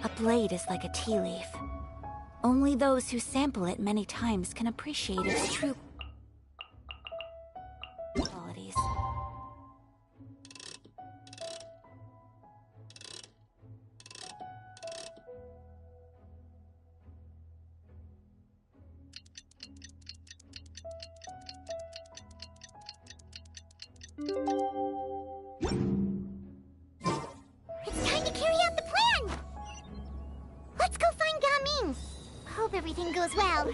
A blade is like a tea leaf. Only those who sample it many times can appreciate its true qualities. It's time to carry out the plan! Let's go find Gaming! Hope everything goes well.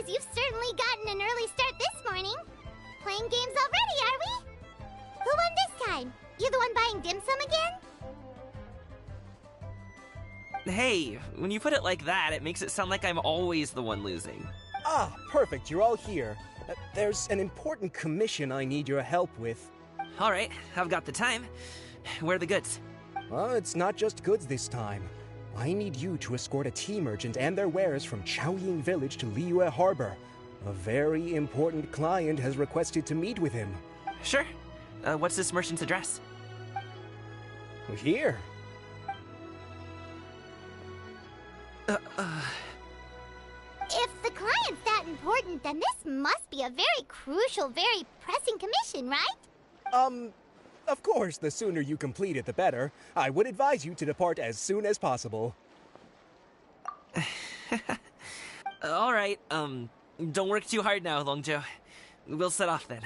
You've certainly gotten an early start this morning. Playing games already, are we? Who won this time? You the one buying dim sum again? Hey, when you put it like that, it makes it sound like I'm always the one losing. Ah, perfect, you're all here. There's an important commission I need your help with. Alright, I've got the time. Where are the goods? It's not just goods this time. I need you to escort a tea merchant and their wares from Chaoying Village to Liyue Harbor. A very important client has requested to meet with him. Sure. What's this merchant's address? Here. If the client's that important, then this must be a very crucial, very pressing commission, right? Of course, the sooner you complete it, the better. I would advise you to depart as soon as possible. Alright, don't work too hard now, Longzhou. We'll set off then.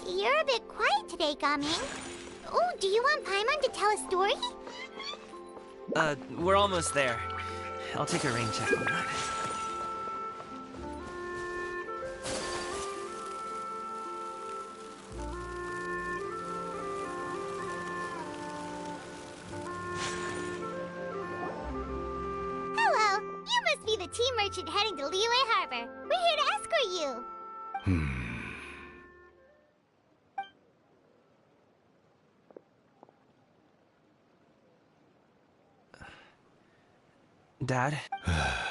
You're a bit quiet today, Gaming. Oh, do you want Paimon to tell a story? We're almost there. I'll take a rain check on that. Hello, you must be the tea merchant heading to Liyue Harbor. We're here to escort you. Dad? Oh,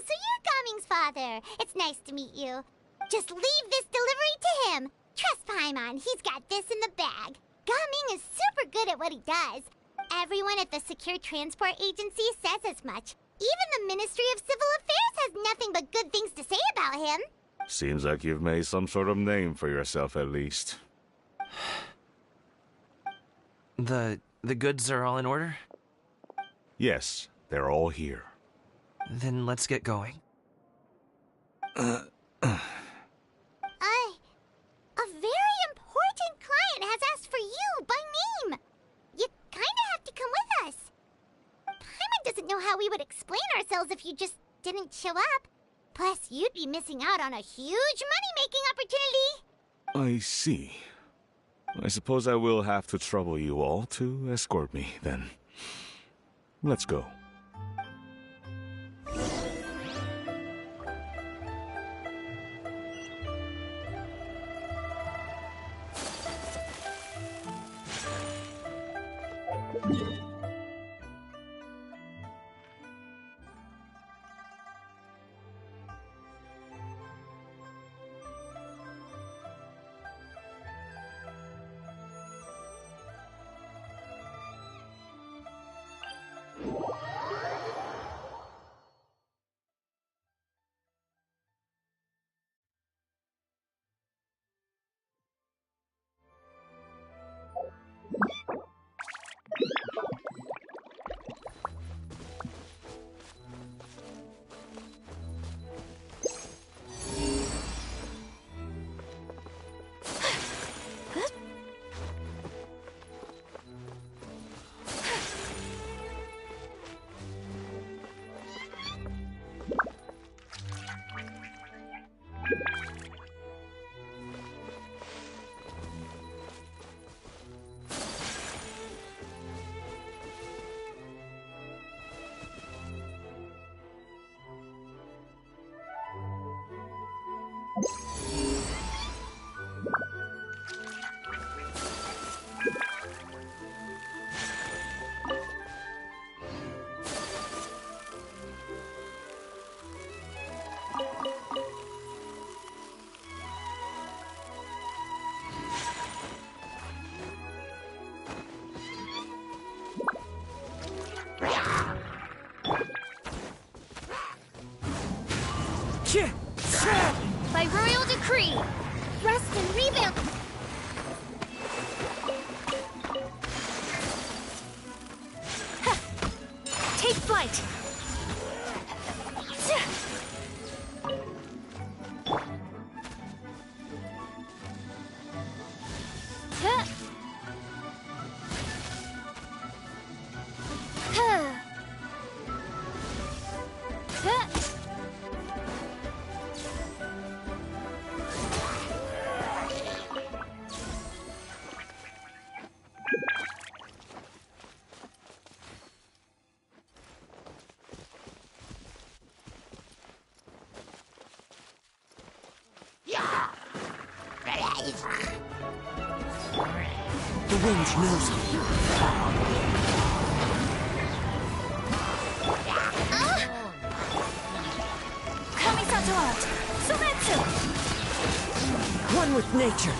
so you're Gaming's father. It's nice to meet you. Just leave this delivery to him. Trust Paimon, he's got this in the bag. Gaming is super good at what he does. Everyone at the Secure Transport Agency says as much. Even the Ministry of Civil Affairs has nothing but good things to say about him. Seems like you've made some sort of name for yourself, at least. The goods are all in order? Yes, they're all here. Then let's get going. A very important client has asked for you by name. You kinda have to come with us. Paimon doesn't know how we would explain ourselves if you just didn't show up. Plus, you'd be missing out on a huge money-making opportunity. I see. I suppose I will have to trouble you all to escort me, then. Let's go. By royal decree! Rest and rebuild. Take flight! The wind knows me. Kamisato out! Sumetsu! One with nature.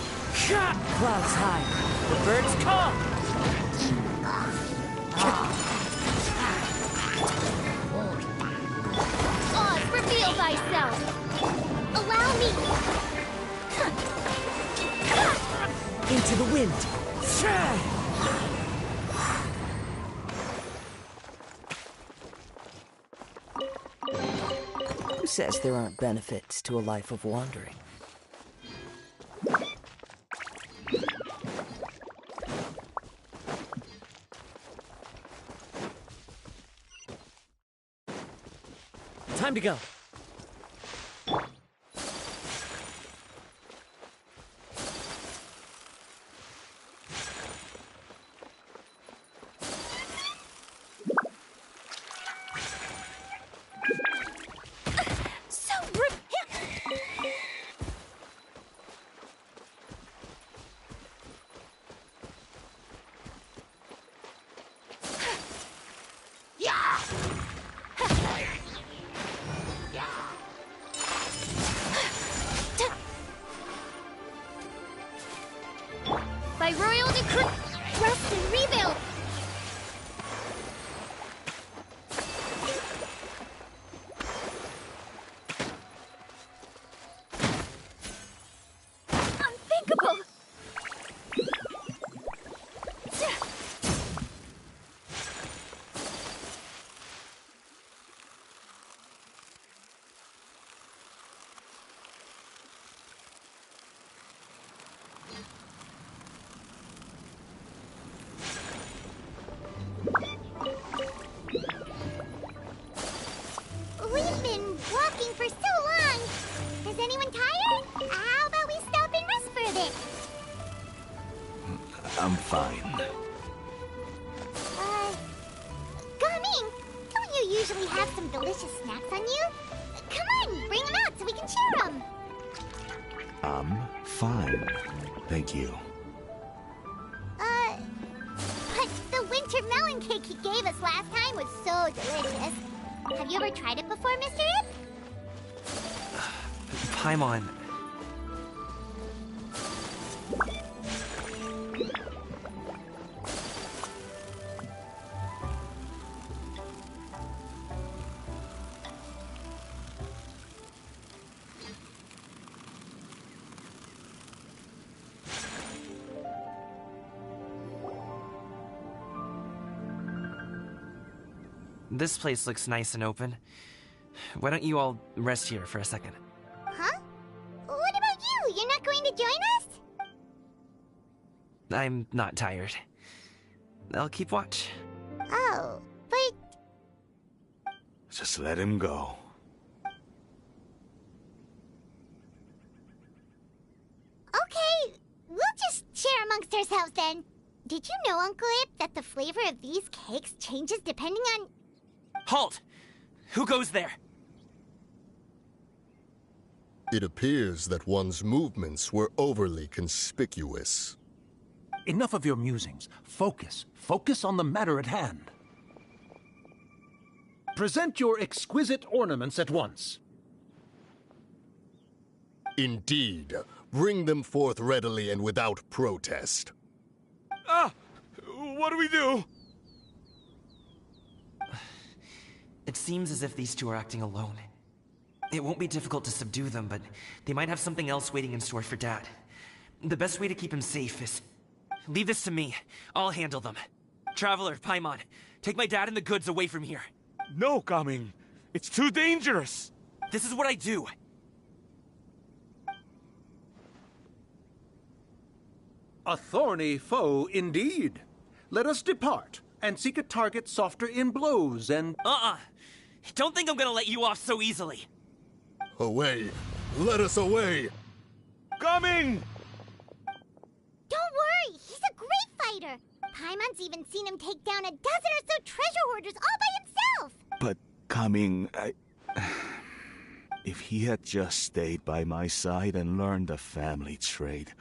Clouds high. The birds call. Oz, reveal thyself. Allow me. Into the wind. Who says there aren't benefits to a life of wandering? Time to go. By royal decree. Rest and rebuild. Unthinkable! We've been walking for so long. Is anyone tired? How about we stop and rest for a bit? I'm fine. Gaming, don't you usually have some delicious snacks on you? Come on, bring them out so we can share them. I'm fine. Thank you. But the winter melon cake he gave us last time was so delicious. Have you ever tried it before, Mr. Ip? Paimon. This place looks nice and open. Why don't you all rest here for a second? Huh? What about you? You're not going to join us? I'm not tired. I'll keep watch. Oh, but Just let him go. okay, we'll just share amongst ourselves then. Did you know, Uncle Ip, that the flavor of these cakes changes depending on... Halt! Who goes there? It appears that one's movements were overly conspicuous. Enough of your musings. Focus. Focus on the matter at hand. Present your exquisite ornaments at once. Indeed, bring them forth readily and without protest. Ah! What do we do? It seems as if these two are acting alone. It won't be difficult to subdue them, but they might have something else waiting in store for Dad. The best way to keep him safe is... Leave this to me. I'll handle them. Traveler, Paimon, take my dad and the goods away from here. No, Gaming. It's too dangerous. This is what I do. A thorny foe indeed. Let us depart and seek a target softer in blows and... Don't think I'm gonna let you off so easily. Away! Let us away! Gaming! Don't worry, he's a great fighter. Paimon's even seen him take down a dozen or so treasure hoarders all by himself. But, Gaming, if he had just stayed by my side and learned the family trade,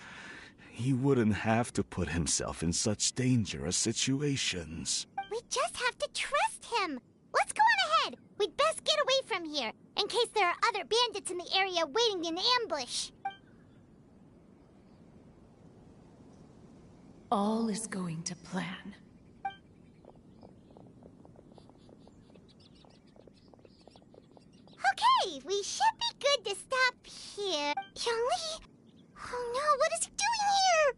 he wouldn't have to put himself in such dangerous situations. We just have to trust him. Let's go on ahead. We'd best get away from here, in case there are other bandits in the area waiting in ambush. All is going to plan. Okay, we should be good to stop here. Yongli? Oh no, what is he doing here?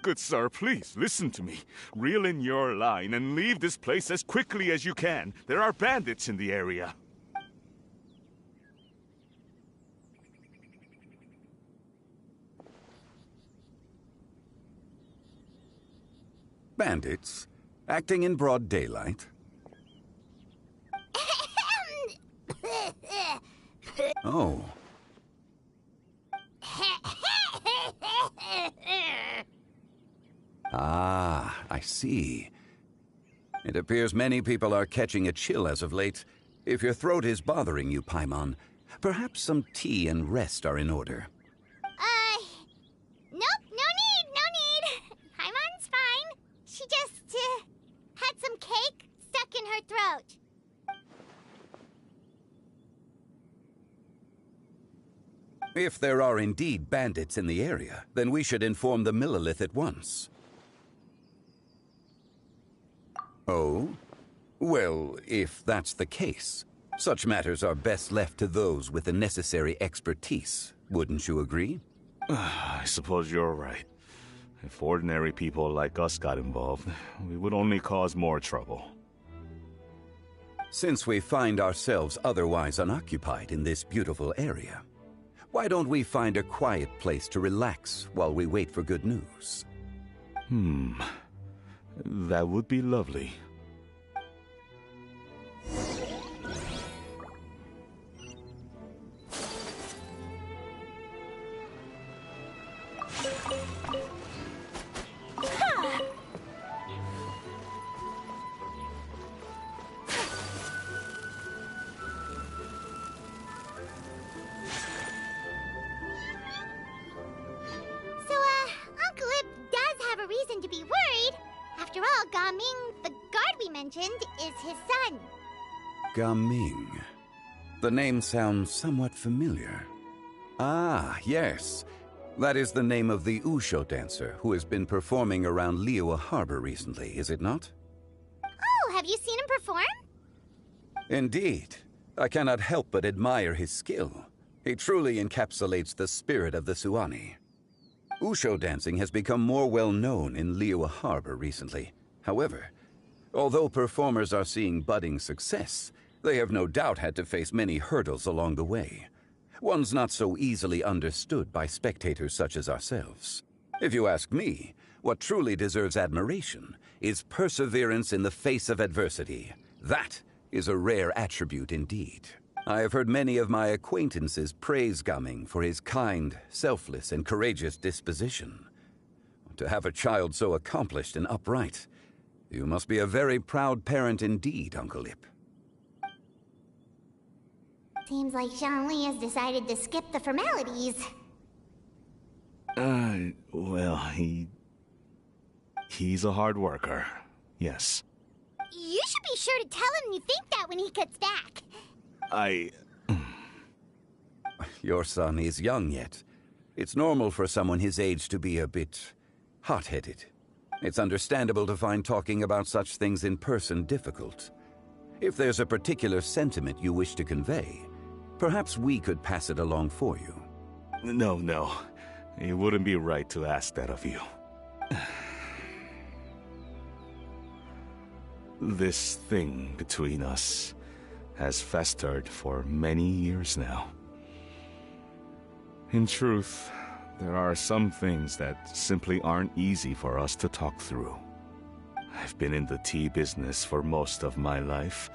Good sir, please, listen to me. Reel in your line and leave this place as quickly as you can. There are bandits in the area. Bandits? Acting in broad daylight? Oh. Ah, I see. It appears many people are catching a chill as of late. If your throat is bothering you, Paimon, perhaps some tea and rest are in order. Nope, no need. Paimon's fine. She just, had some cake stuck in her throat. If there are indeed bandits in the area, then we should inform the Millelith at once. Oh? Well, if that's the case, such matters are best left to those with the necessary expertise. Wouldn't you agree? I suppose you're right. If ordinary people like us got involved, we would only cause more trouble. Since we find ourselves otherwise unoccupied in this beautiful area, why don't we find a quiet place to relax while we wait for good news? That would be lovely. Reason to be worried. After all, Gaming, the guard we mentioned, is his son. Gaming. The name sounds somewhat familiar. Ah, yes. That is the name of the Usho dancer who has been performing around Liyue Harbor recently, is it not? Oh, have you seen him perform? Indeed. I cannot help but admire his skill. He truly encapsulates the spirit of the Suani. Usho dancing has become more well-known in Liyue Harbor recently. However, although performers are seeing budding success, they have no doubt had to face many hurdles along the way. One's not so easily understood by spectators such as ourselves. If you ask me, what truly deserves admiration is perseverance in the face of adversity. That is a rare attribute indeed. I have heard many of my acquaintances praise Gaming for his kind, selfless, and courageous disposition. To have a child so accomplished and upright, you must be a very proud parent indeed, Uncle Lip. Seems like Zhongli has decided to skip the formalities. Well, he's a hard worker. Yes. You should be sure to tell him you think that when he gets back. Your son is young yet. It's normal for someone his age to be a bit hot-headed. It's understandable to find talking about such things in person difficult. If there's a particular sentiment you wish to convey, perhaps we could pass it along for you. No. It wouldn't be right to ask that of you. This thing between us has festered for many years now. In truth, there are some things that simply aren't easy for us to talk through. I've been in the tea business for most of my life,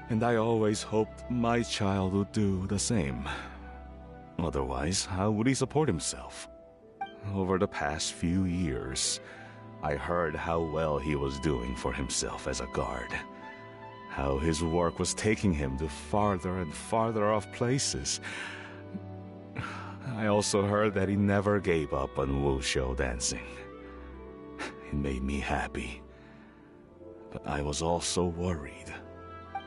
and I always hoped my child would do the same. Otherwise, how would he support himself? Over the past few years, I heard how well he was doing for himself as a guard. How his work was taking him to farther and farther off places. I also heard that he never gave up on wushou dancing. It made me happy. But I was also worried.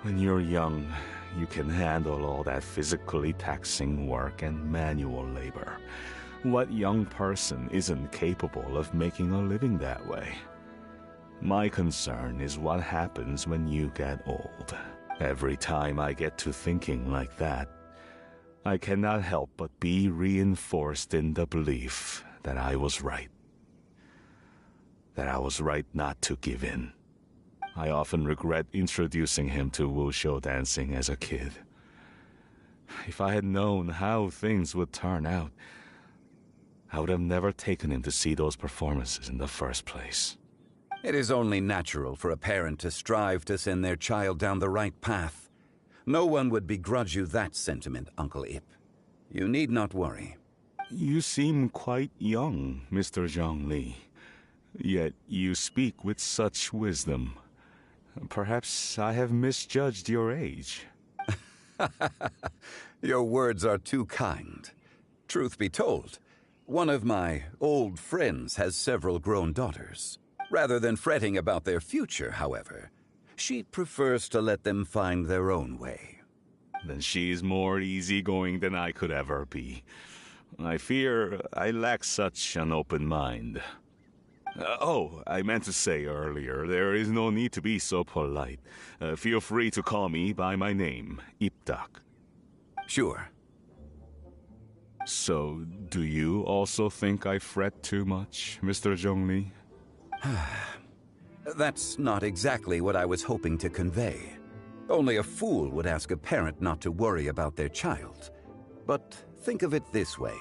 When you're young, you can handle all that physically taxing work and manual labor. What young person isn't capable of making a living that way? My concern is what happens when you get old. Every time I get to thinking like that, I cannot help but be reinforced in the belief that I was right. That I was right not to give in. I often regret introducing him to wushou dancing as a kid. If I had known how things would turn out, I would have never taken him to see those performances in the first place. It is only natural for a parent to strive to send their child down the right path. No one would begrudge you that sentiment, Uncle Ip. You need not worry. You seem quite young, Mr. Zhongli. Yet you speak with such wisdom. Perhaps I have misjudged your age. Your words are too kind. Truth be told, one of my old friends has several grown daughters. Rather than fretting about their future, however, she prefers to let them find their own way. Then she's more easygoing than I could ever be. I fear I lack such an open mind. I meant to say earlier, there is no need to be so polite. Feel free to call me by my name, Ipdak. Sure. So, do you also think I fret too much, Mr. Zhongli? That's not exactly what I was hoping to convey. Only a fool would ask a parent not to worry about their child. But think of it this way.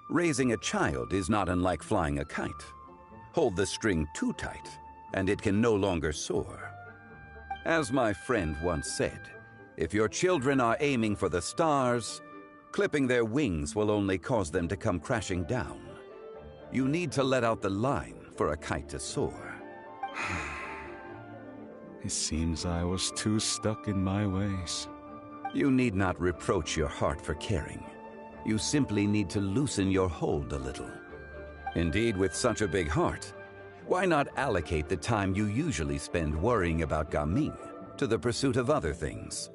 Raising a child is not unlike flying a kite. Hold the string too tight, and it can no longer soar. As my friend once said, if your children are aiming for the stars, clipping their wings will only cause them to come crashing down. You need to let out the line for a kite to soar. It seems I was too stuck in my ways. You need not reproach your heart for caring. You simply need to loosen your hold a little. Indeed, with such a big heart, why not allocate the time you usually spend worrying about Gaming to the pursuit of other things,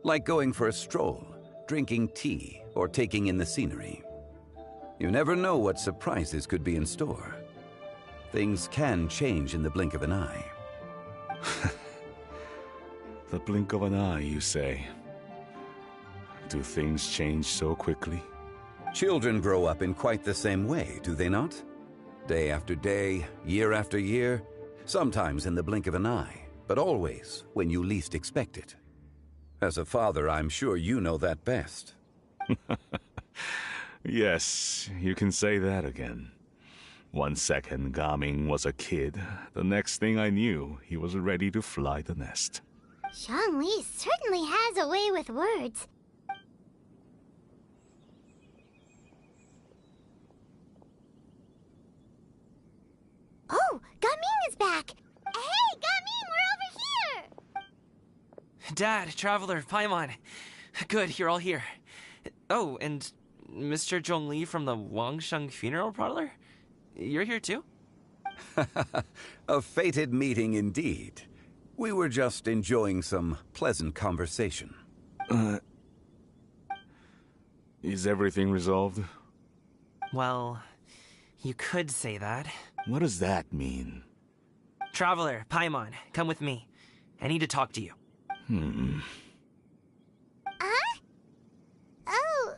like going for a stroll, drinking tea, or taking in the scenery? You never know what surprises could be in store. Things can change in the blink of an eye. The blink of an eye, you say? Do things change so quickly? Children grow up in quite the same way, do they not? Day after day, year after year, sometimes in the blink of an eye, but always when you least expect it. As a father, I'm sure you know that best. Yes, you can say that again. 1 second Gaming was a kid. The next thing I knew, he was ready to fly the nest. Zhongli certainly has a way with words. Oh, Gaming is back! Hey, Gaming, we're over here! Dad, Traveler, Paimon. Good, you're all here. Oh, and Mr. Zhongli from the Wangsheng Funeral Parlor? You're here too? A fated meeting indeed. We were just enjoying some pleasant conversation. Is everything resolved? Well, you could say that. What does that mean? Traveler, Paimon, come with me. I need to talk to you. Huh? Oh,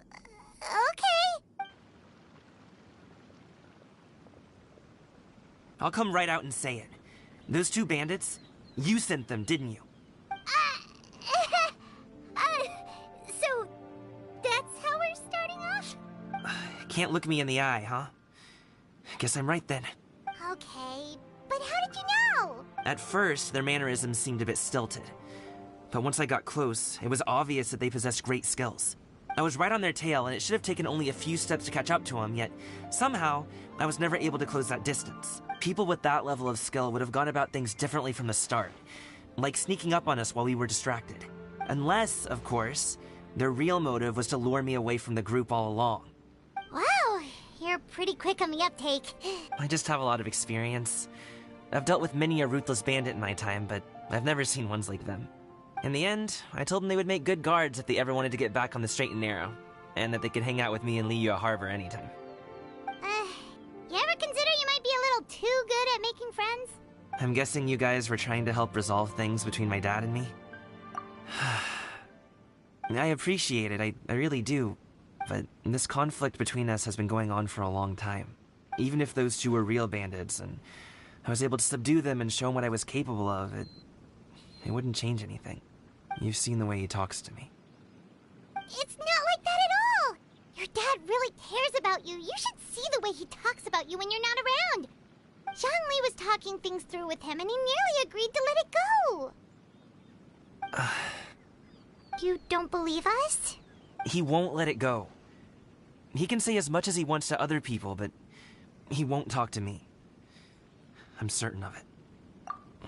okay. I'll come right out and say it. Those two bandits, you sent them, didn't you? So that's how we're starting off? Can't look me in the eye, huh? Guess I'm right then. Okay, but how did you know? At first, their mannerisms seemed a bit stilted. But once I got close, it was obvious that they possessed great skills. I was right on their tail, and it should have taken only a few steps to catch up to them, yet somehow, I was never able to close that distance. People with that level of skill would have gone about things differently from the start, like sneaking up on us while we were distracted. Unless, of course, their real motive was to lure me away from the group all along. Wow, you're pretty quick on the uptake. I just have a lot of experience. I've dealt with many a ruthless bandit in my time, but I've never seen ones like them. In the end, I told them they would make good guards if they ever wanted to get back on the straight and narrow, and that they could hang out with me in Liyue Harbor anytime. You ever consider you might be a little too good at making friends? I'm guessing you guys were trying to help resolve things between my dad and me? I appreciate it, I really do. But this conflict between us has been going on for a long time. Even if those two were real bandits, and I was able to subdue them and show them what I was capable of, it wouldn't change anything. You've seen the way he talks to me. It's not like that at all! Your dad really cares about you. You should see the way he talks about you when you're not around. Zhongli was talking things through with him, and he nearly agreed to let it go. You don't believe us? He won't let it go. He can say as much as he wants to other people, but he won't talk to me. I'm certain of it.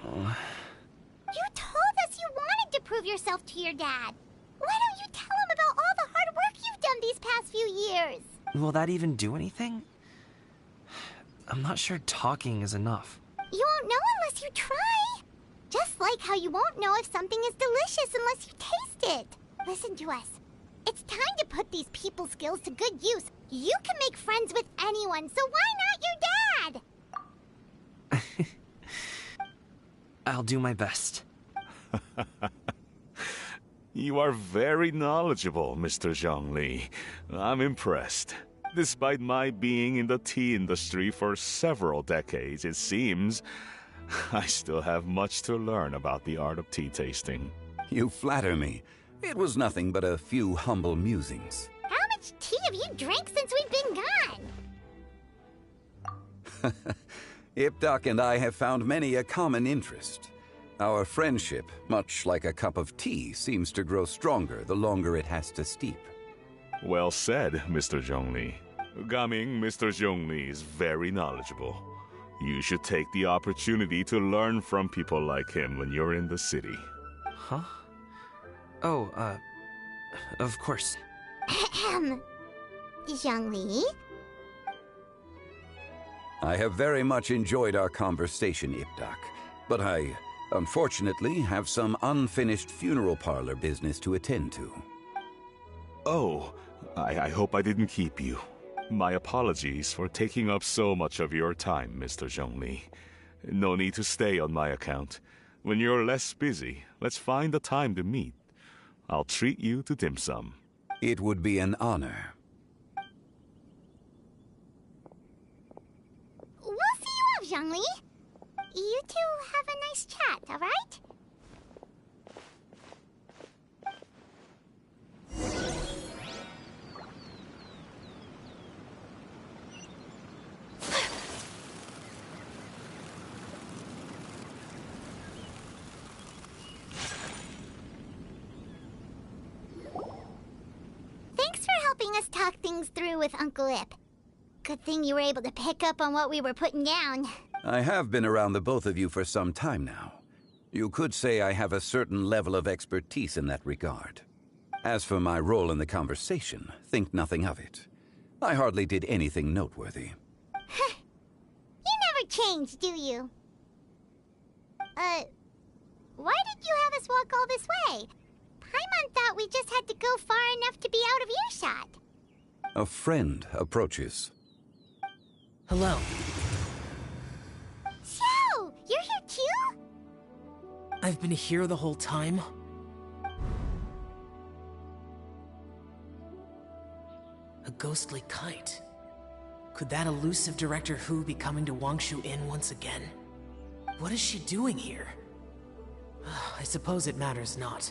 You told us you wanted to prove yourself to your dad. Why don't you tell him about all the hard work you've done these past few years? Will that even do anything? I'm not sure talking is enough. You won't know unless you try. Just like how you won't know if something is delicious unless you taste it. Listen to us. It's time to put these people skills to good use. You can make friends with anyone, so why not your dad? I'll do my best. You are very knowledgeable, Mr. Zhongli. I'm impressed. Despite my being in the tea industry for several decades, it seems I still have much to learn about the art of tea tasting. You flatter me. It was nothing but a few humble musings. How much tea have you drank since we've been gone? Ipdak and I have found many a common interest. Our friendship, much like a cup of tea, seems to grow stronger the longer it has to steep. Well said, Mr. Zhongli. Gaming, Mr. Zhongli is very knowledgeable. You should take the opportunity to learn from people like him when you're in the city. Huh? Oh, of course. Zhongli? I have very much enjoyed our conversation, Ipdak, but I, unfortunately, have some unfinished funeral parlor business to attend to. Oh, I hope I didn't keep you. My apologies for taking up so much of your time, Mr. Zhongli. No need to stay on my account. When you're less busy, let's find a time to meet. I'll treat you to dim sum. It would be an honor. We'll see you off, Zhongli. You two have a nice chat, all right? Thanks for helping us talk things through with Uncle Ip. Good thing you were able to pick up on what we were putting down. I have been around the both of you for some time now. You could say I have a certain level of expertise in that regard. As for my role in the conversation, think nothing of it. I hardly did anything noteworthy. You never change, do you? Why did you have us walk all this way? Paimon thought we just had to go far enough to be out of earshot. A friend approaches. Hello. So, you're here too? I've been here the whole time? A ghostly kite. Could that elusive Director Hu be coming to Wangshu Inn once again? What is she doing here? I suppose it matters not.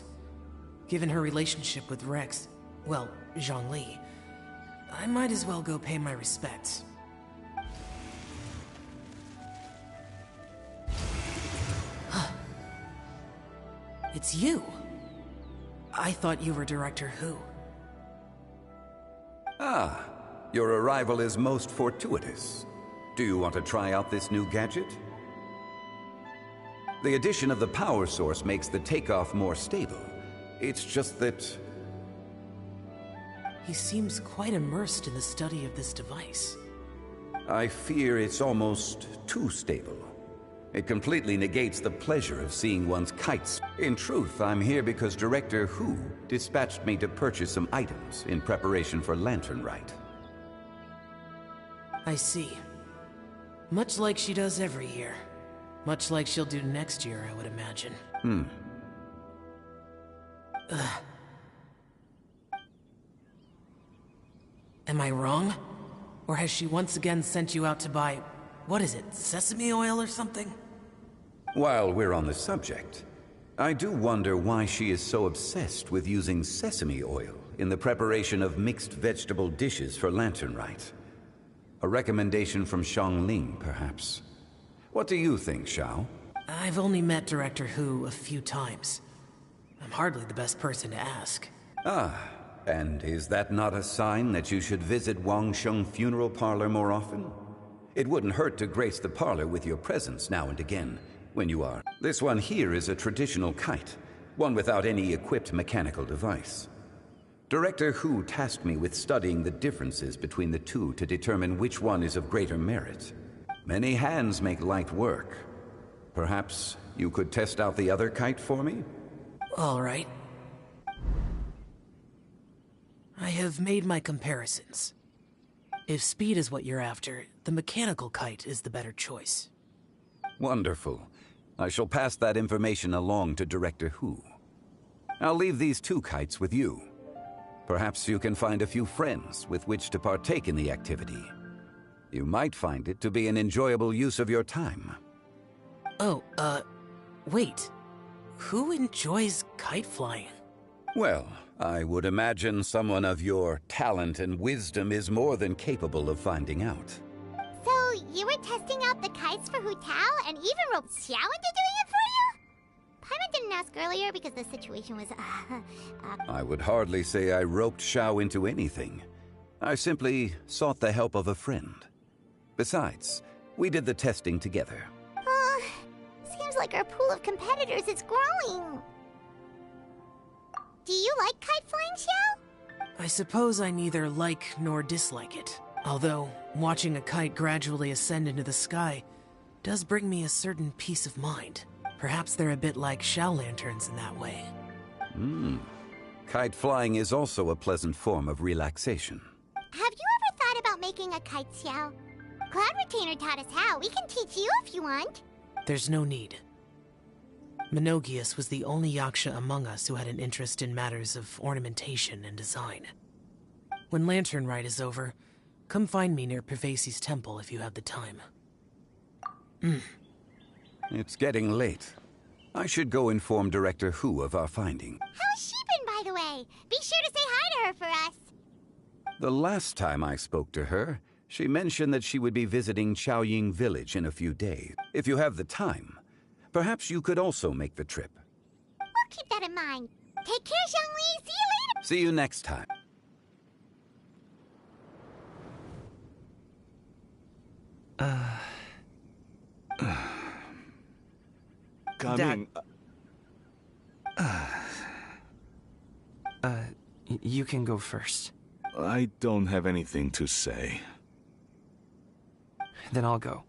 Given her relationship with Rex, well, Zhongli, I might as well go pay my respects. It's you! I thought you were Director Hu. Ah, your arrival is most fortuitous. Do you want to try out this new gadget? The addition of the power source makes the takeoff more stable. It's just that... He seems quite immersed in the study of this device. I fear it's almost too stable. It completely negates the pleasure of seeing one's kites. In truth, I'm here because Director Hu dispatched me to purchase some items in preparation for Lantern Rite. I see. Much like she does every year. Much like she'll do next year, I would imagine. Am I wrong? Or has she once again sent you out to buy... what is it, sesame oil or something? While we're on the subject, I do wonder why she is so obsessed with using sesame oil in the preparation of mixed vegetable dishes for Lantern Rite. A recommendation from Xiangling, perhaps. What do you think, Xiao? I've only met Director Hu a few times. I'm hardly the best person to ask. Ah, and is that not a sign that you should visit Wangsheng Funeral Parlor more often? It wouldn't hurt to grace the parlor with your presence now and again, when you are. This one here is a traditional kite, one without any equipped mechanical device. Director Hu tasked me with studying the differences between the two to determine which one is of greater merit. Many hands make light work. Perhaps you could test out the other kite for me? All right. I have made my comparisons. If speed is what you're after, the mechanical kite is the better choice. Wonderful. I shall pass that information along to Director Hu. I'll leave these two kites with you. Perhaps you can find a few friends with which to partake in the activity. You might find it to be an enjoyable use of your time. Oh, wait. Who enjoys kite flying? Well, I would imagine someone of your talent and wisdom is more than capable of finding out. So, you were testing out the kites for Hu Tao and even roped Xiao into doing it for you? Paimon didn't ask earlier because the situation was, I would hardly say I roped Xiao into anything. I simply sought the help of a friend. Besides, we did the testing together. Seems like our pool of competitors is growing. Do you like kite flying, Xiao? I suppose I neither like nor dislike it. Although, watching a kite gradually ascend into the sky does bring me a certain peace of mind. Perhaps they're a bit like Xiao lanterns in that way. Kite flying is also a pleasant form of relaxation. Have you ever thought about making a kite, Xiao? Cloud Retainer taught us how. We can teach you if you want. There's no need. Menogias was the only Yaksha among us who had an interest in matters of ornamentation and design. When Lantern Rite is over, come find me near Pervasi's temple if you have the time. It's getting late. I should go inform Director Hu of our finding. How's she been, by the way? Be sure to say hi to her for us. The last time I spoke to her, she mentioned that she would be visiting Chaoying Village in a few days. If you have the time, perhaps you could also make the trip. We'll keep that in mind. Take care, Zhongli. See you later. See you next time. Coming. You can go first. I don't have anything to say. Then I'll go.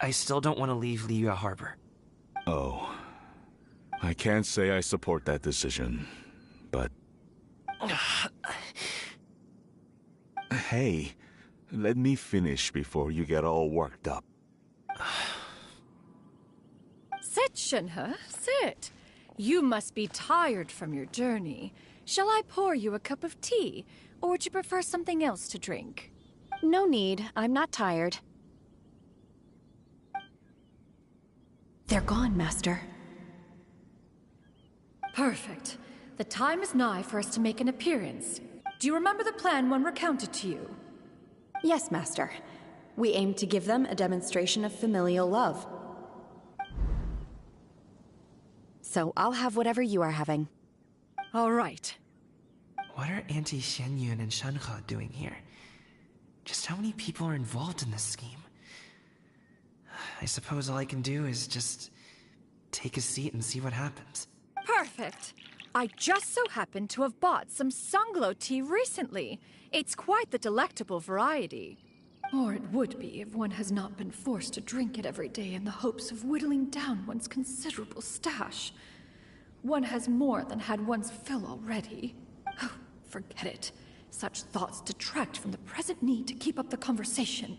I still don't want to leave Liyue Harbor. Oh. I can't say I support that decision, but... Hey, let me finish before you get all worked up. Sit, Shenhe, sit. You must be tired from your journey. Shall I pour you a cup of tea, or would you prefer something else to drink? No need. I'm not tired. They're gone, Master. Perfect. The time is nigh for us to make an appearance. Do you remember the plan when recounted to you? Yes, Master. We aim to give them a demonstration of familial love. So I'll have whatever you are having. All right. What are Auntie Xianyun and Shenhe doing here? Just how many people are involved in this scheme? I suppose all I can do is just take a seat and see what happens. Perfect. I just so happened to have bought some Sunglow tea recently. It's quite the delectable variety. Or it would be if one has not been forced to drink it every day in the hopes of whittling down one's considerable stash. One has more than had one's fill already. Oh, forget it. Such thoughts detract from the present need to keep up the conversation.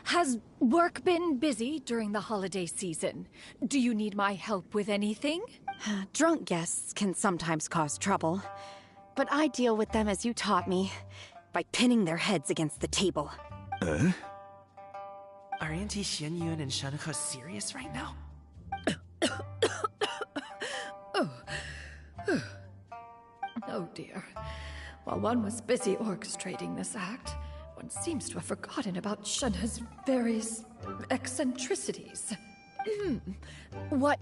Has work been busy during the holiday season? Do you need my help with anything? Drunk guests can sometimes cause trouble, but I deal with them as you taught me, by pinning their heads against the table. Are Auntie Xianyun and Shenhe serious right now? Oh dear. While one was busy orchestrating this act, one seems to have forgotten about Shenhe's various eccentricities. What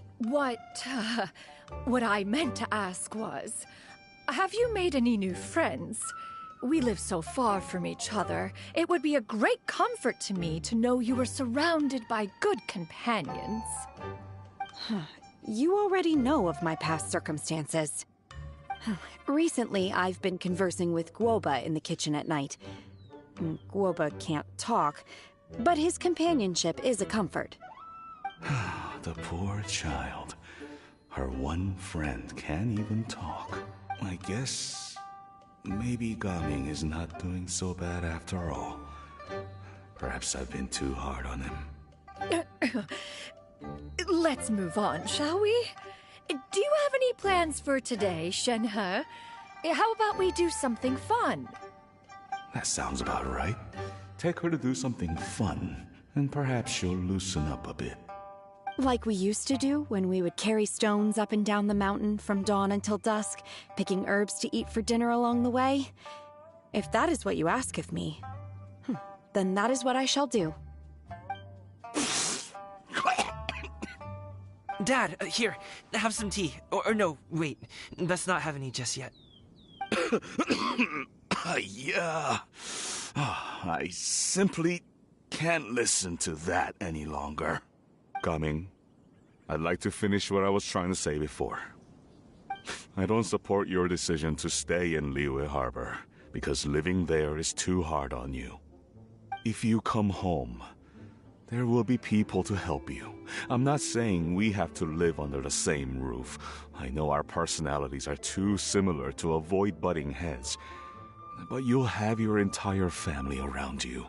I meant to ask was, have you made any new friends? We live so far from each other. It would be a great comfort to me to know you were surrounded by good companions. You already know of my past circumstances. Recently, I've been conversing with Guoba in the kitchen at night. Guoba can't talk, but his companionship is a comfort. The poor child. Her one friend can't even talk. I guess maybe Gaming is not doing so bad after all. Perhaps I've been too hard on him. Let's move on, shall we? Do you have any plans for today, Shenhe? How about we do something fun? That sounds about right. Take her to do something fun, and perhaps she'll loosen up a bit. Like we used to do when we would carry stones up and down the mountain from dawn until dusk, picking herbs to eat for dinner along the way? If that is what you ask of me, then that is what I shall do. Dad, here, have some tea. Or no, wait, let's not have any just yet. Yeah. I simply can't listen to that any longer. Coming. I'd like to finish what I was trying to say before. I don't support your decision to stay in Liyue Harbor, because living there is too hard on you. If you come home, there will be people to help you. I'm not saying we have to live under the same roof. I know our personalities are too similar to avoid butting heads. But you'll have your entire family around you.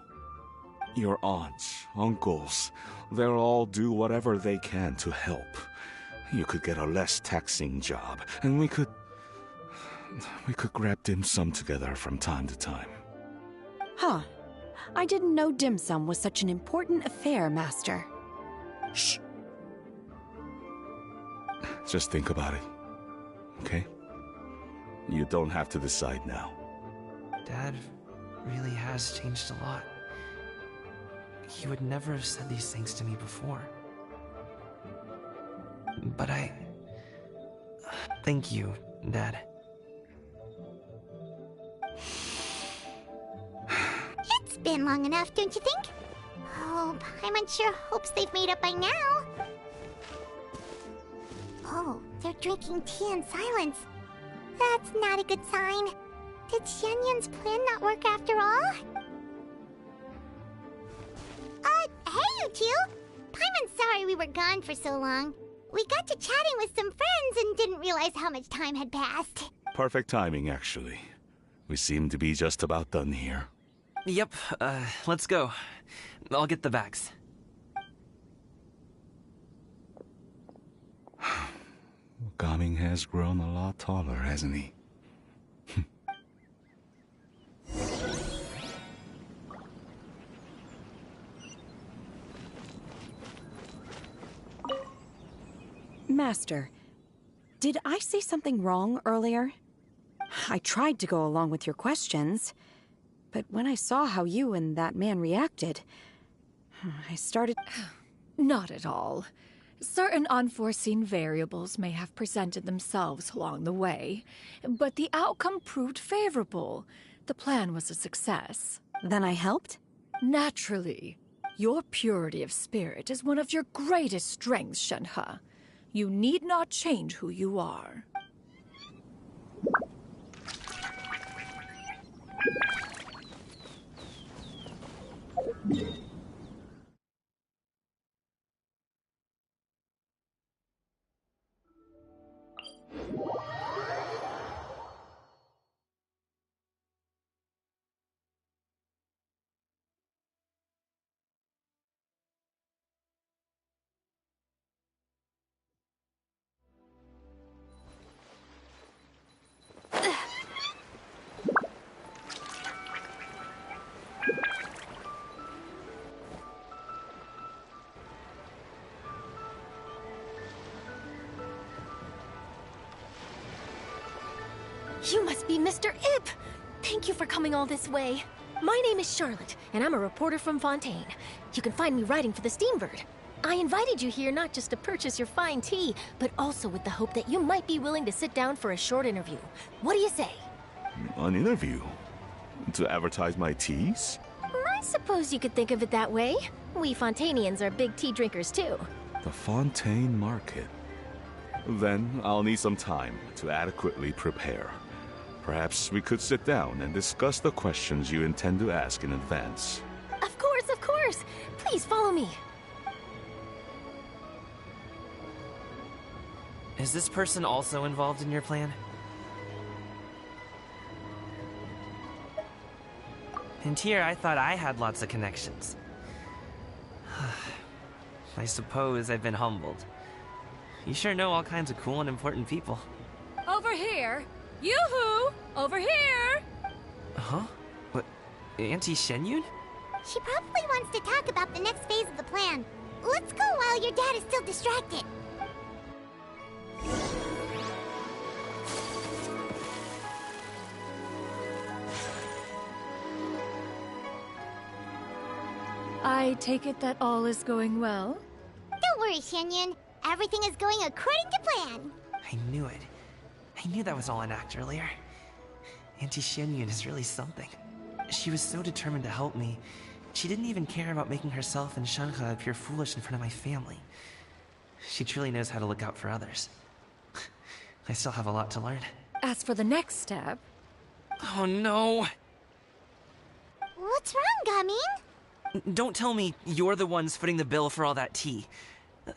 Your aunts, uncles, they'll all do whatever they can to help. You could get a less taxing job, and we could grab dim sum together from time to time. Huh. I didn't know dim sum was such an important affair, Master. Shh. Just think about it, okay? You don't have to decide now. Dad really has changed a lot. He would never have said these things to me before. But thank you, Dad. It's been long enough, don't you think? Oh, Paimon sure hopes they've made up by now. Oh, they're drinking tea in silence. That's not a good sign. Did Xianyun's plan not work after all? Hey, you two! Paimon's sorry we were gone for so long. We got to chatting with some friends and didn't realize how much time had passed. Perfect timing, actually. We seem to be just about done here. Yep, let's go. I'll get the bags. Gaming has grown a lot taller, hasn't he? Master, did I say something wrong earlier? I tried to go along with your questions, but when I saw how you and that man reacted, I started... Not at all. Certain unforeseen variables may have presented themselves along the way, but the outcome proved favorable. The plan was a success. Then I helped? Naturally. Your purity of spirit is one of your greatest strengths, Shenhe. You need not change who you are. You must be Mr. Ip! Thank you for coming all this way. My name is Charlotte, and I'm a reporter from Fontaine. You can find me writing for the Steambird. I invited you here not just to purchase your fine tea, but also with the hope that you might be willing to sit down for a short interview. What do you say? An interview? To advertise my teas? I suppose you could think of it that way. We Fontainians are big tea drinkers too. The Fontaine Market. Then I'll need some time to adequately prepare. Perhaps we could sit down and discuss the questions you intend to ask in advance. Of course, of course! Please follow me. Is this person also involved in your plan? And here I thought I had lots of connections. I suppose I've been humbled. You sure know all kinds of cool and important people. Over here! Yoo-hoo! Over here! Huh? What? Auntie Shenyun? She probably wants to talk about the next phase of the plan. Let's go while your dad is still distracted. I take it that all is going well? Don't worry, Shenyun. Everything is going according to plan. I knew it. I knew that was all an act earlier. Auntie Shenyun is really something. She was so determined to help me. She didn't even care about making herself and Shenhe appear foolish in front of my family. She truly knows how to look out for others. I still have a lot to learn. As for the next step... Oh no! What's wrong, Gaming? Don't tell me you're the ones footing the bill for all that tea.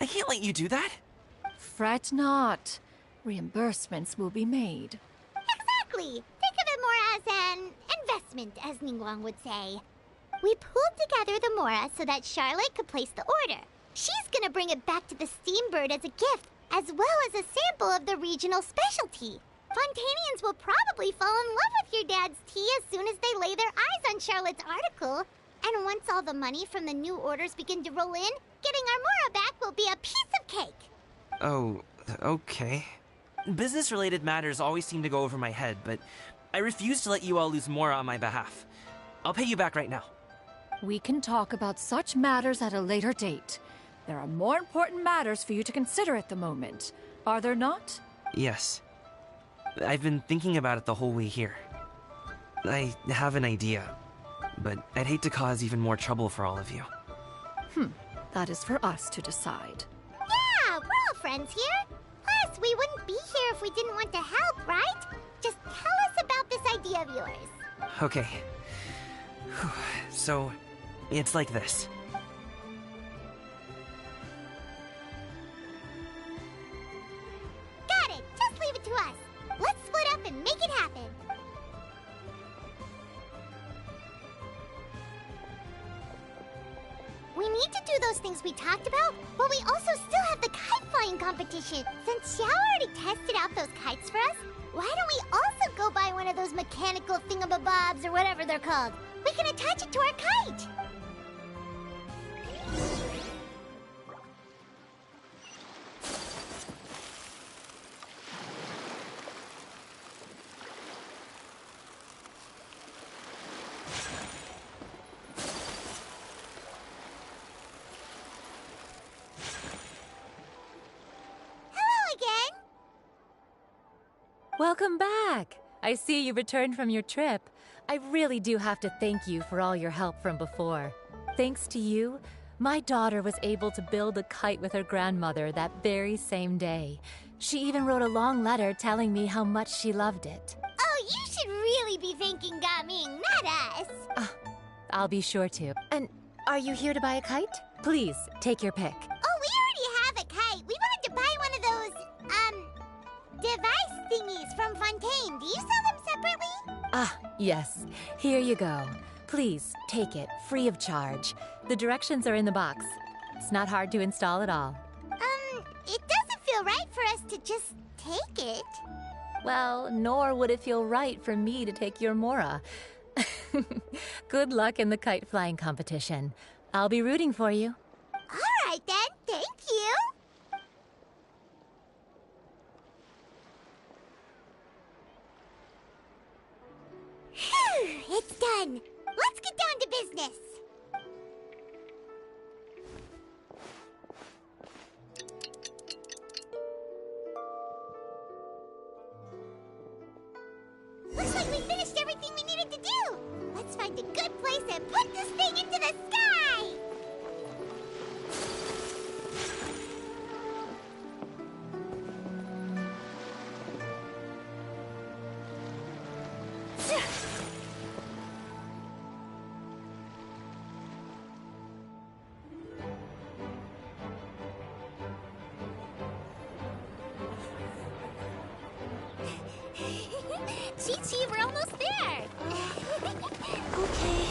I can't let you do that. Fret not. Reimbursements will be made. Exactly! Think of it more as an investment, as Ningguang would say. We pulled together the Mora so that Charlotte could place the order. She's gonna bring it back to the Steambird as a gift, as well as a sample of the regional specialty. Fontainians will probably fall in love with your dad's tea as soon as they lay their eyes on Charlotte's article. And once all the money from the new orders begin to roll in, getting our Mora back will be a piece of cake. Oh, okay. Business-related matters always seem to go over my head, but I refuse to let you all lose Mora on my behalf. I'll pay you back right now. We can talk about such matters at a later date. There are more important matters for you to consider at the moment, are there not? Yes. I've been thinking about it the whole way here. I have an idea, but I'd hate to cause even more trouble for all of you. That is for us to decide. Yeah, we're all friends here. Plus, we wouldn't be here if we didn't want to help, right? Just tell us about this idea of yours. Okay. So, it's like this. Got it! Just leave it to us. Let's split up and make it happen. We need need to do those things we talked about, but we also still have the kite flying competition. Since Xiao already tested out those kites for us, why don't we also go buy one of those mechanical thingamabobs or whatever they're called? We can attach it to our kite! Welcome back! I see you returned from your trip. I really do have to thank you for all your help from before. Thanks to you, my daughter was able to build a kite with her grandmother that very same day. She even wrote a long letter telling me how much she loved it. Oh, you should really be thanking Gaming, not us! I'll be sure to. And are you here to buy a kite? Please, take your pick. Oh, we already have a kite. We wanted to buy one of those, device thingies from Fontaine. Do you sell them separately? Yes. Here you go. Please, take it, free of charge. The directions are in the box. It's not hard to install at all. It doesn't feel right for us to just take it. Well, nor would it feel right for me to take your Mora. Good luck in the kite flying competition. I'll be rooting for you. All right then, thank you. Phew, it's done. Let's get down to business. Looks like we finished everything we needed to do. Let's find a good place and put this thing into the sky. Chi-Chi, we're almost there! Okay.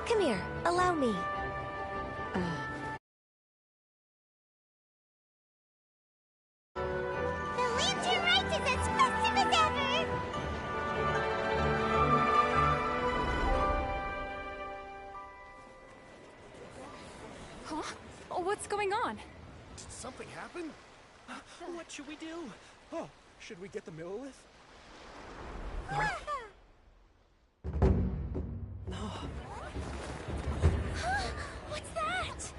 Come here, allow me. The Lantern Rites is as festive as ever! Huh? Oh, what's going on? Did something happen? What should we do? Oh, should we get the Millilith? What's that?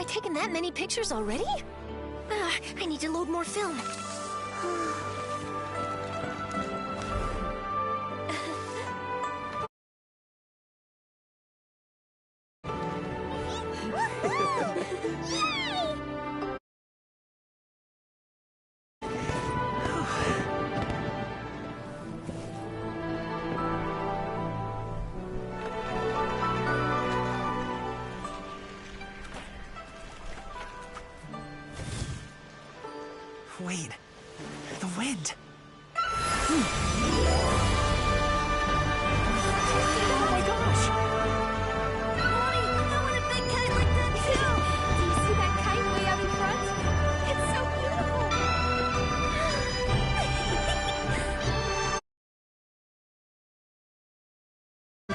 I taken that many pictures already? I need to load more film. Wait, the wind. Oh my gosh! Mommy, I want a big kite like that too! Do you see that kite way out in front? It's so beautiful!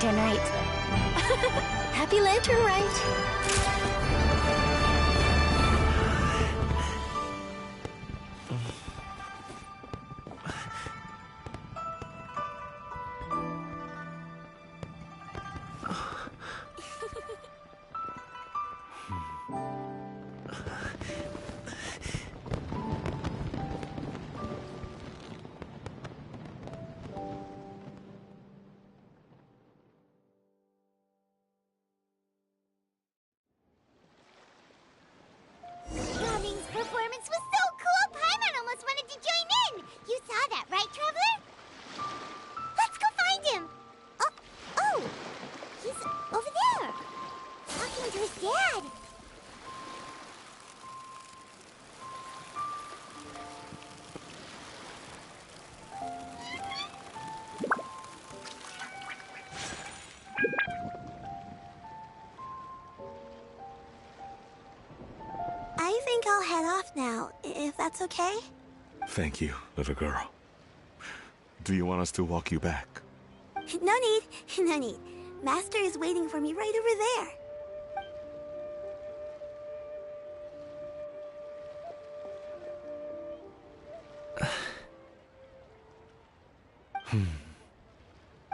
Tonight. Happy Lantern Rite! Gaming's performance was so cool, Paimon almost wanted to join in! You saw that, right, Traveler? Let's go find him! Oh, he's over there, talking to his dad. I think I'll head off now, if that's okay. Thank you, little girl. Do you want us to walk you back? No need, no need. Master is waiting for me right over there.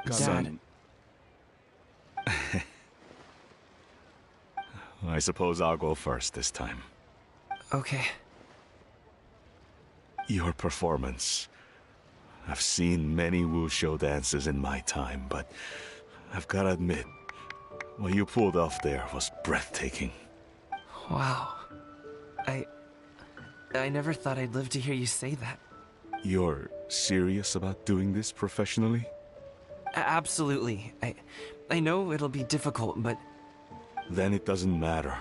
Dad. I suppose I'll go first this time. Okay. Your performance. I've seen many wushou dances in my time, but I've gotta admit, what you pulled off there was breathtaking. Wow. I never thought I'd live to hear you say that. You're serious about doing this professionally? Absolutely. I know it'll be difficult, but... Then it doesn't matter.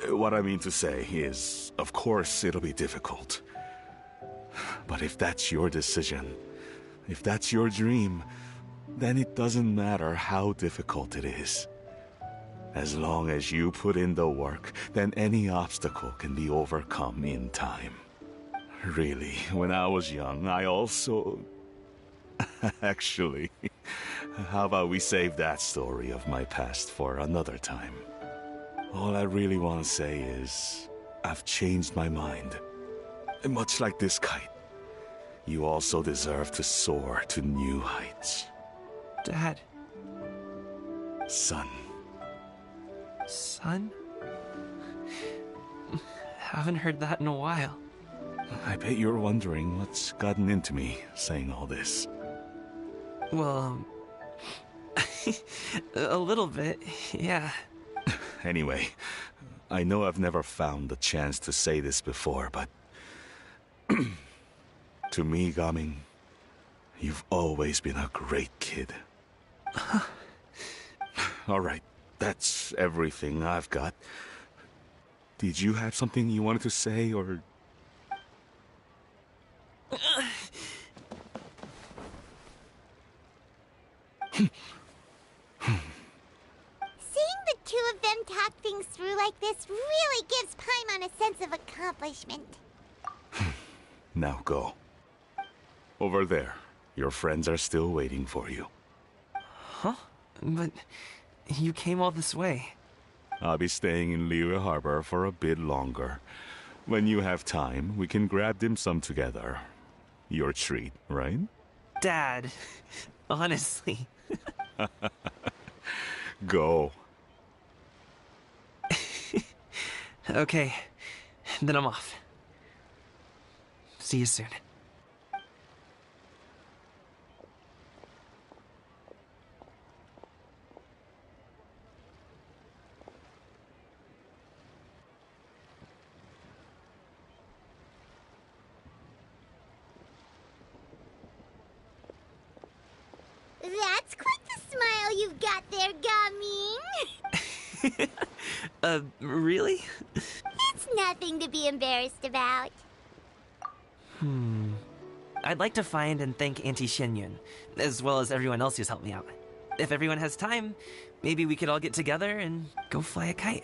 What I mean to say is, of course it'll be difficult. But if that's your decision, if that's your dream, then it doesn't matter how difficult it is. As long as you put in the work, then any obstacle can be overcome in time. Really, when I was young, I also... Actually, how about we save that story of my past for another time? All I really want to say is, I've changed my mind. And much like this kite, you also deserve to soar to new heights. Dad. Son. Son? Haven't heard that in a while. I bet you're wondering what's gotten into me saying all this. Well, a little bit, yeah. Anyway, I know I've never found the chance to say this before, but... to me, Gaming, you've always been a great kid. Alright, that's everything I've got. Did you have something you wanted to say, or... Seeing the two of them talk things through like this really gives Paimon a sense of accomplishment. Now go. Over there. Your friends are still waiting for you. Huh? But you came all this way. I'll be staying in Liyue Harbor for a bit longer. When you have time, we can grab dim sum together. Your treat, right? Dad, honestly. Go. Okay, then I'm off. See you soon. That's quite the smile you've got there, Gumming. Really? It's nothing to be embarrassed about. I'd like to find and thank Auntie Xinyun, as well as everyone else who's helped me out. If everyone has time, maybe we could all get together and go fly a kite.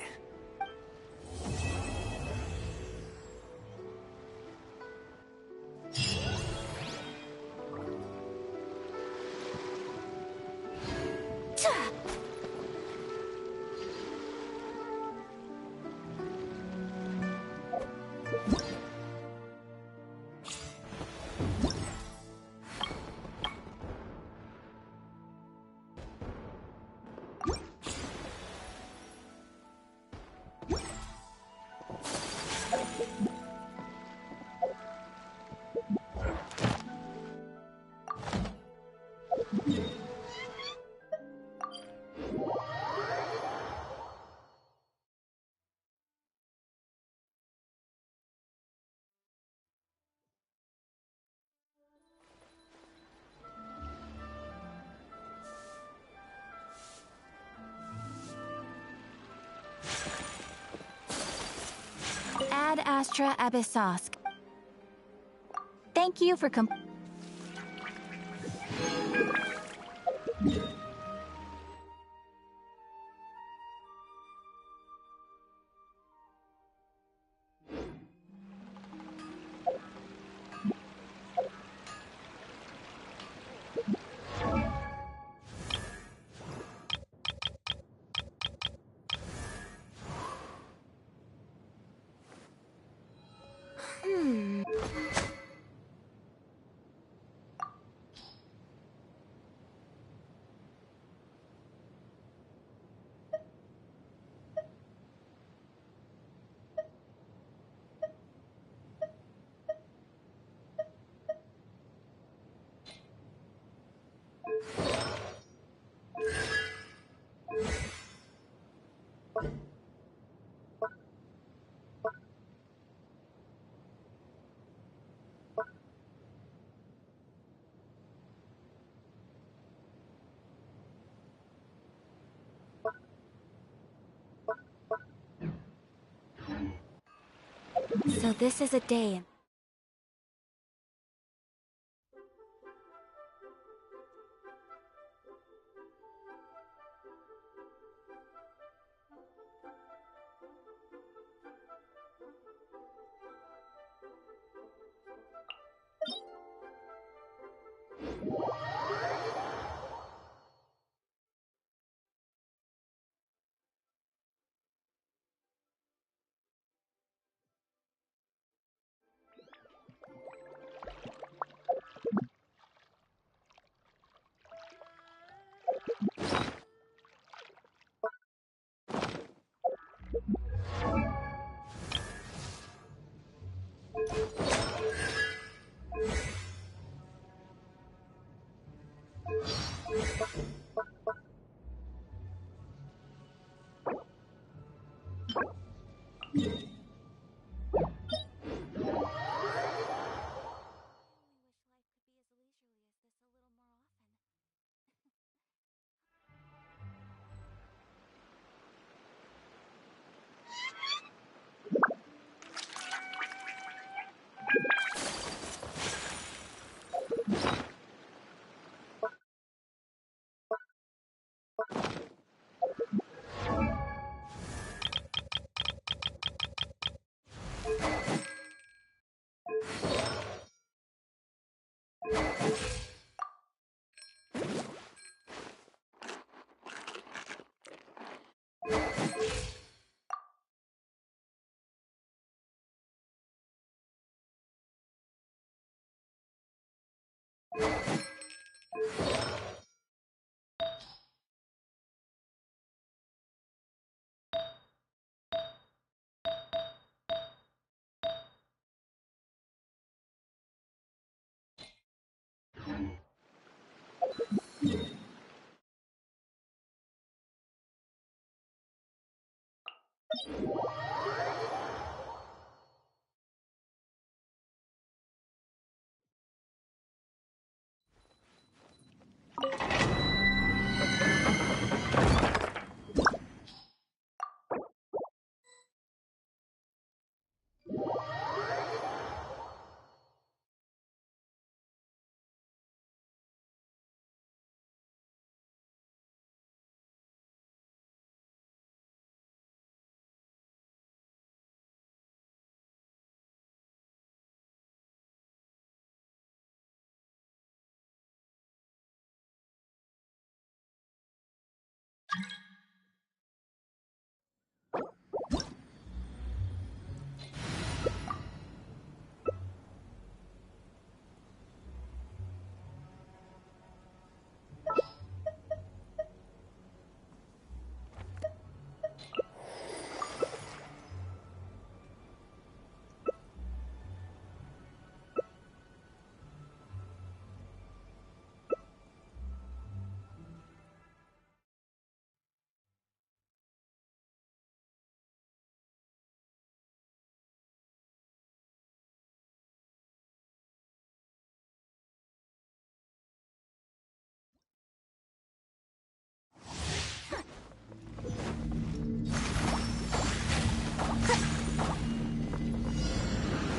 Ad Astra Abyssosk. Thank you for So this is a day.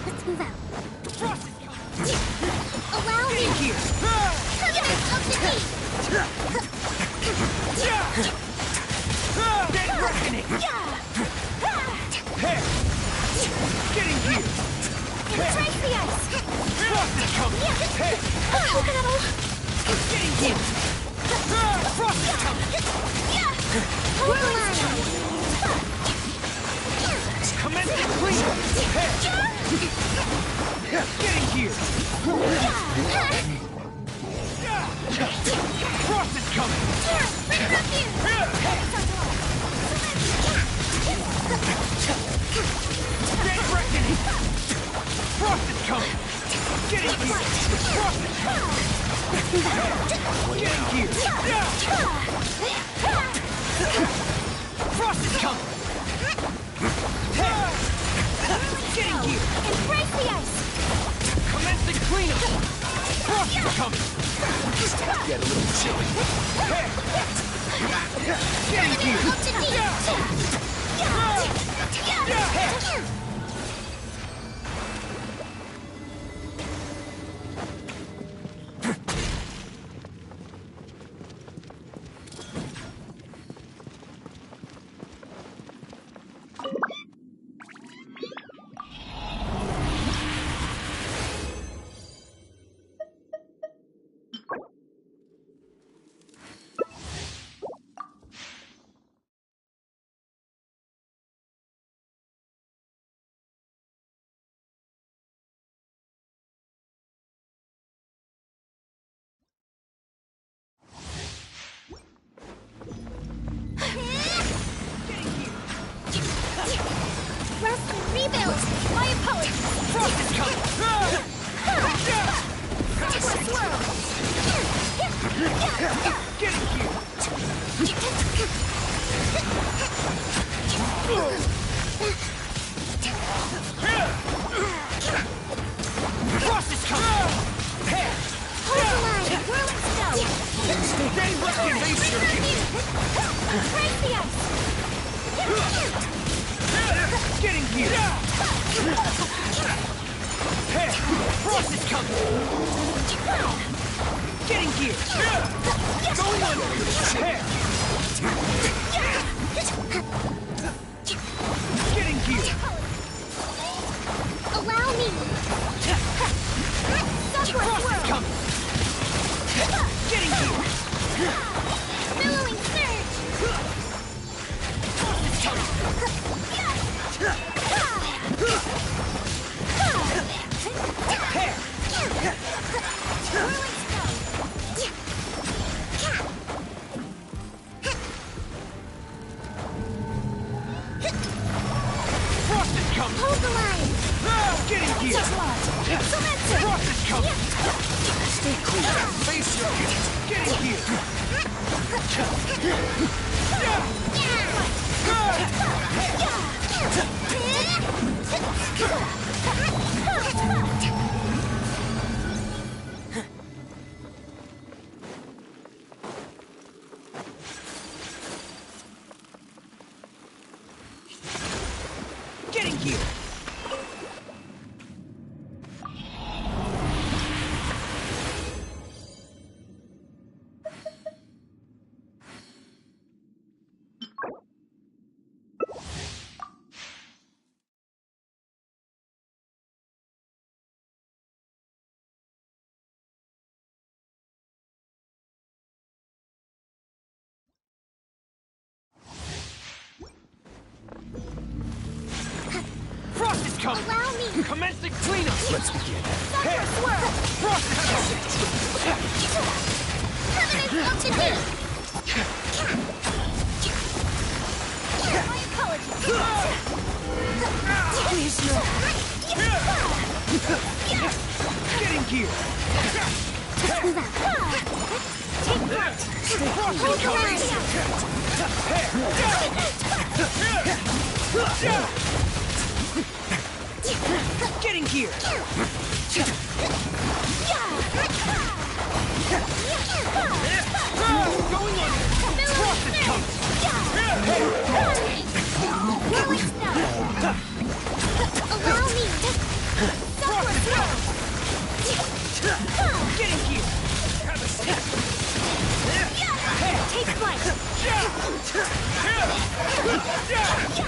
Let's move out. Allow me! Get here! Covenant of the Deep! Dead reckoning! Hey! Get in here! Trace the ice! Frost is coming! Hey! Get in here! Frost is coming! Hold the line! Commence the cleanup! Hey! Get in here! Frost is coming! Dead reckoning! Frost is coming! Get in here! Frost is coming! Get in here! Frost is coming! Get in here! Embrace the ice! Commence the cleanup! Frost is coming! Get a little chilly. Get in here! Up to deep! Rest and rebuild! My apologies! Frost is coming! Swirl! Get in here! Frost is coming! Hold the line! Whirling snow! Dead reckoning! Break the ice! Get in here! Hey! Frost is coming! Get in here! Going under! Hey! Get in here! Allow me! Frost is coming! Get in here! Billowing surge! Frost is coming! Hey! Whirling snow! Frost is coming! Hold the line! Get in here! Frost is coming! Stay clear. Face your feet. Get in here! Getting here! Frost is coming! Allow me! Commence the cleanup! Let's begin. Thunder swirl! Frost is Permanent up to date! My apologies! Please, no! Getting here! Move out. Take flight! Hold the line! Getting here! Going on! Frost is coming! Whirling snow! Allow me! Solar swirl! Getting here! Take flight!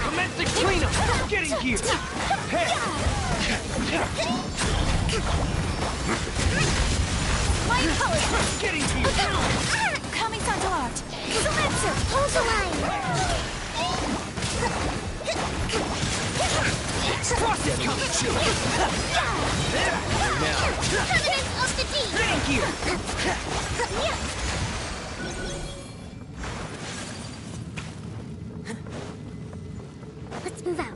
Commence the cleanup! Getting here! My apologies! Getting here! Coming frontal art! Selector! Hold the line! Frost is coming! Permanent of the deep! Getting here! Let's move out.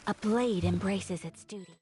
A blade embraces its duty.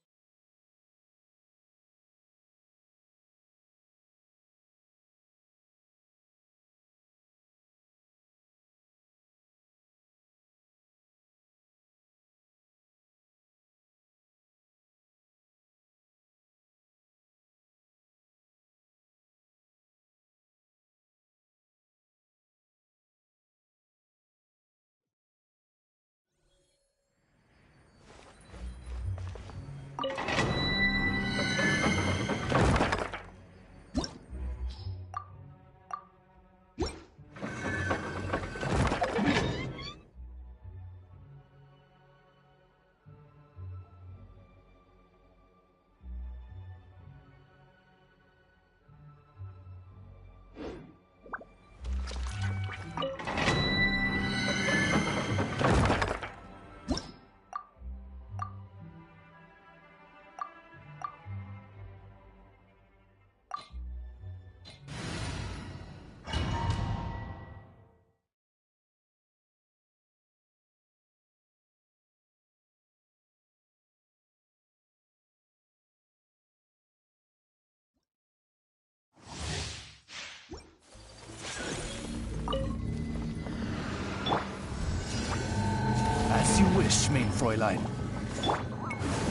As you wish, mein Fräulein.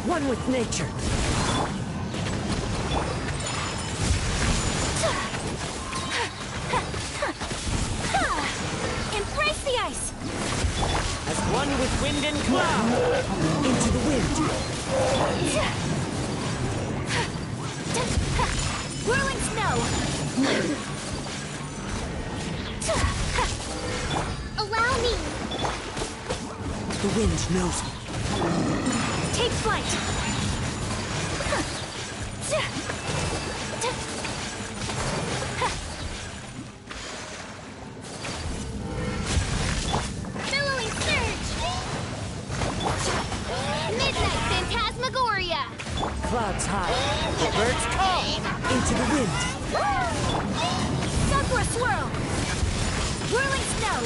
One with nature. Embrace the ice! cloud! Into the wind! Whirling snow! Allow me. The wind knows me. Take flight! Billowing surge. Midnight phantasmagoria. Clouds high. The birds call. Into the wind. Sakura swirl! Whirling snow!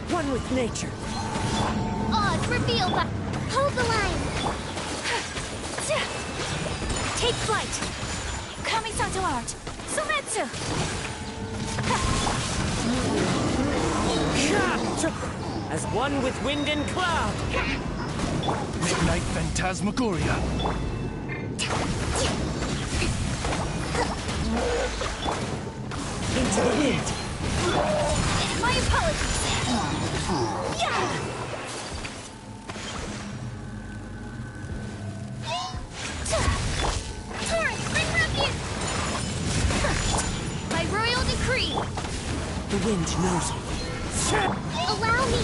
One with nature. Odds revealed by... Hold the line. Take flight! Kamisato art! Sumetsu! As one with wind and cloud. Midnight Phantasmagoria. Into the wind. My apologies! Yeah! Torrent, bring refuge. By royal decree. The wind knows me. Allow me.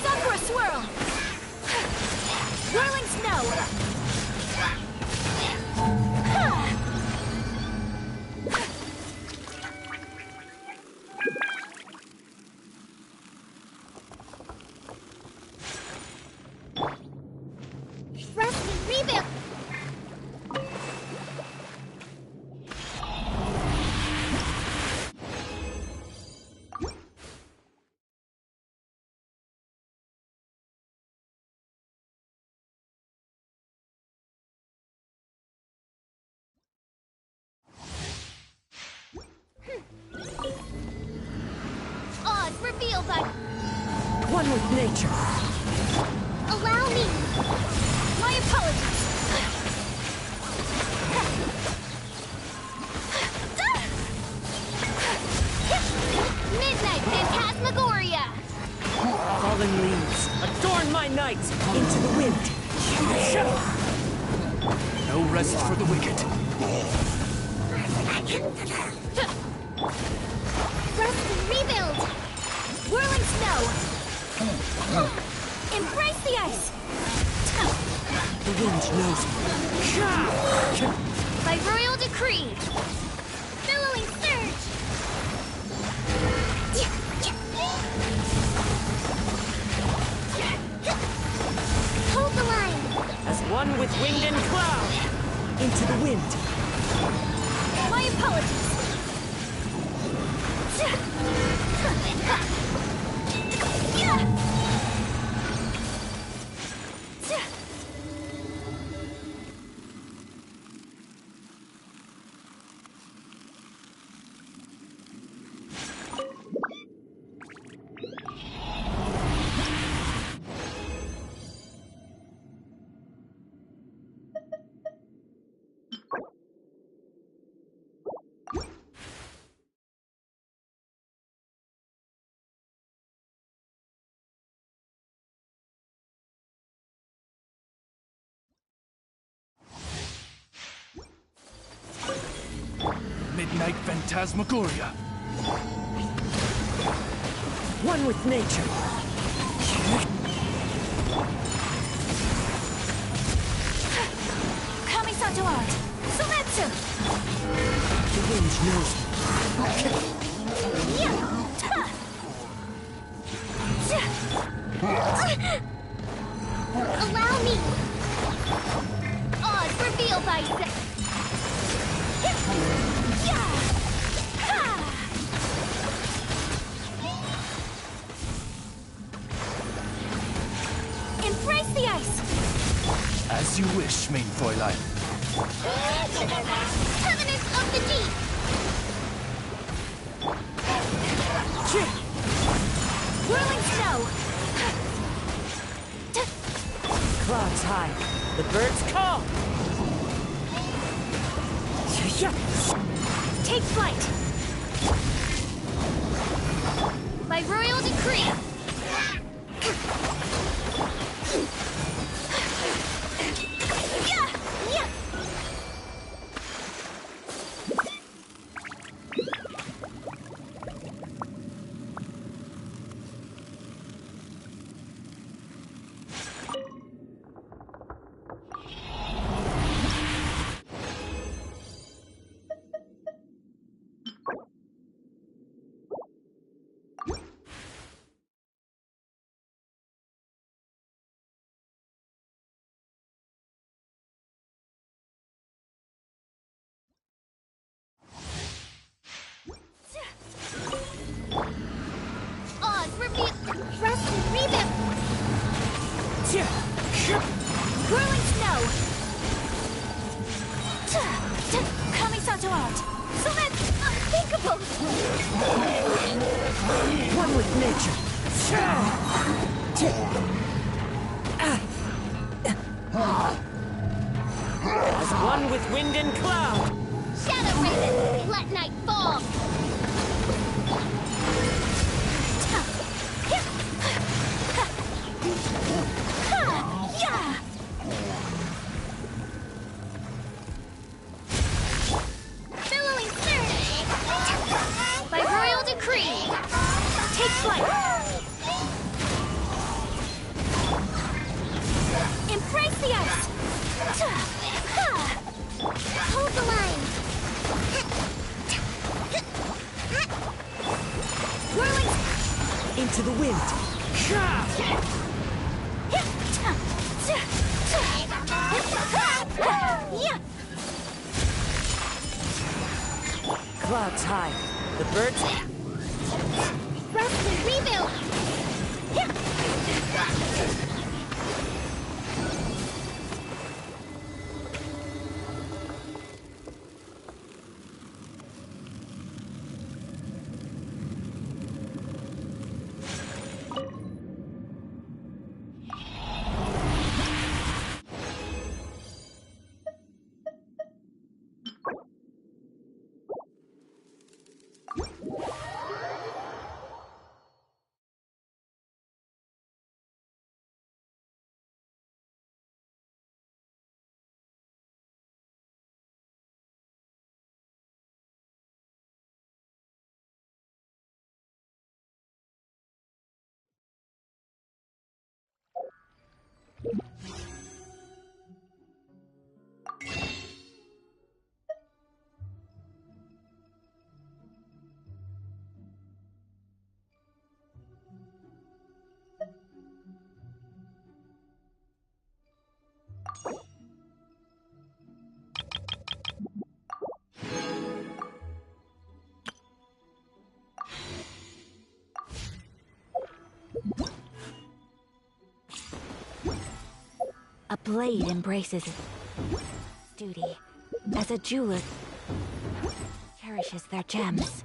Sakura swirl! Whirling snow! Rest and rebuild. Odds revealed by... One with nature. Allow me. My apologies! Midnight phantasmagoria. Fallen leaves. Adorn my night. Into the wind. No rest for the wicked. Rest and rebuild. Whirling snow! Embrace the ice! The wind knows me. By royal decree. Billowing surge. Hold the line. As one with wind and cloud. Into the wind. My apologies! Midnight Phantasmagoria. One with nature. Kamisato art! Soumetsu! The wind knows me. Allow me! Odd reveal thyself! Embrace the ice! As you wish, main Fräulein. Covenant of the Deep! Whirling snow! Clouds high. The birds call. Take flight! By royal decree! Odd reveal! Rest and rebuild! Whirling snow! Kamisato art! So that's unthinkable! One with nature. As one with wind and cloud. Shadow Raven! Let night fall! Billowing surge! By royal decree! Take flight! Embrace the ice! Hold the line! Whirling Into the wind. Clouds high. The birds. Rest and rebuild! A blade embraces its duty, as a jeweler cherishes their gems.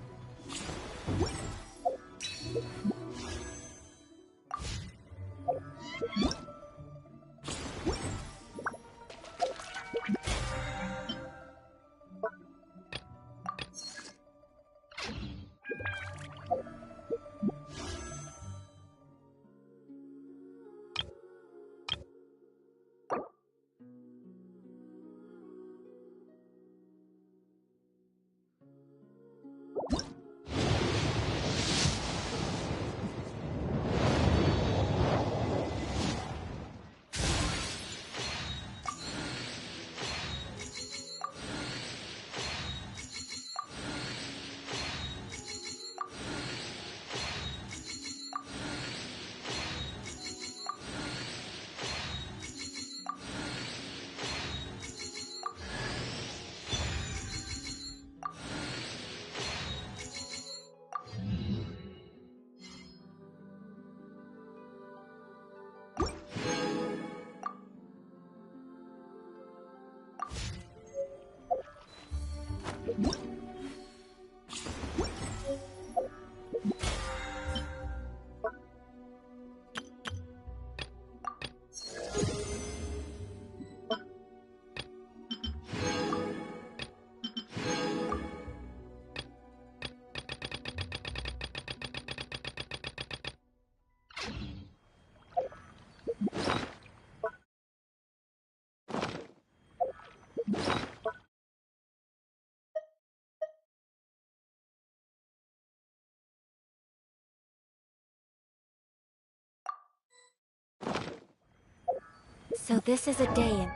So this is a day in...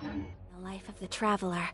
The life of the traveler.